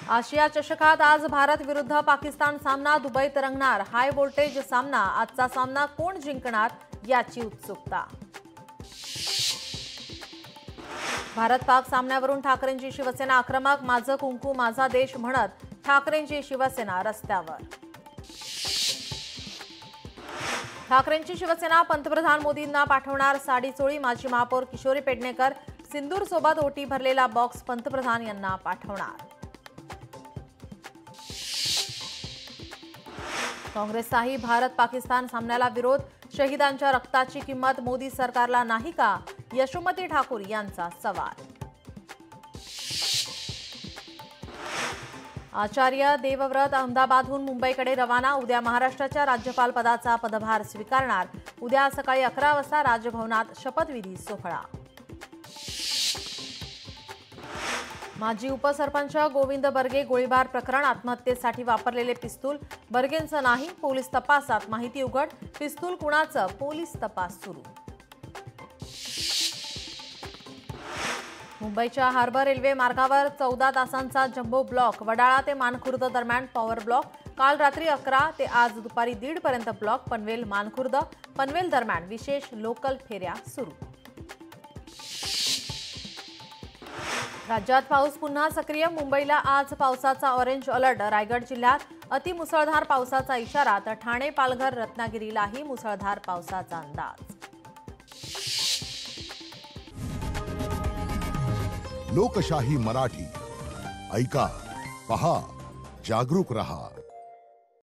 आशिया चषकात आज भारत विरुद्ध पाकिस्तान सामना दुबईत रंगणार। हाय व्होल्टेज सामना। आजचा सामना कोण जिंकणार याची उत्सुकता। भारत पाक सामन्यावरून ठाकरेंची शिवसेना आक्रमक। माझं कुंकू माझा देश म्हणत ठाकरेंची शिवसेना रस्त्यावर। ठाकरेंची शिवसेना पंतप्रधान मोदींना पाठवणार साडी चोळी। माजी महापौर किशोरी पेडणेकर सिंदूर सोबत ओटी भरलेला बॉक्स पंतप्रधान यांना पाठवणार। काँग्रेसचाही भारत पाकिस्तान सामन्याला विरोध। शहीदांच्या रक्ताची किंमत मोदी सरकारला नाही का, यशोमती ठाकूर यांचा सवाल। आचार्य देवव्रत अहमदाबादहून मुंबईकडे रवाना। उद्या महाराष्ट्राच्या राज्यपाल पदाचा पदभार स्वीकारणार। उद्या सकाळी 11 वाजता राजभवनात शपथविधी सोहळा। माजी उपसरपंच गोविंद बर्गे गोळीबार प्रकरण। आत्महत्येसाठी वापरलेले पिस्तूल बर्गेंचं नाही, पोलीस तपासात माहिती उघड। पिस्तूल कुणाचं, पोलीस तपास सुरू। मुंबईच्या हार्बर रेल्वे मार्गावर 14 तासांचा जम्बो ब्लॉक। वडाळा ते मानखुर्द दरम्यान पॉवर ब्लॉक। काल रात्री 11 ते आज दुपारी 1:30 पर्यंत ब्लॉक। पनवेल मानखुर्द पनवेल दरम्यान विशेष लोकल फेऱ्या सुरू। राज्यात पाऊस पुन्हा सक्रिय। मुंबईला आज पावसाचा ऑरेंज अलर्ट। रायगड जिल्ह्यात अतिमुसळधार पावसाचा इशारा, तर ठाणे पालघर रत्नागिरीलाही मुसळधार पावसाचा अंदाज। लोकशाही मराठी ऐका, पहा, जागरूक रहा।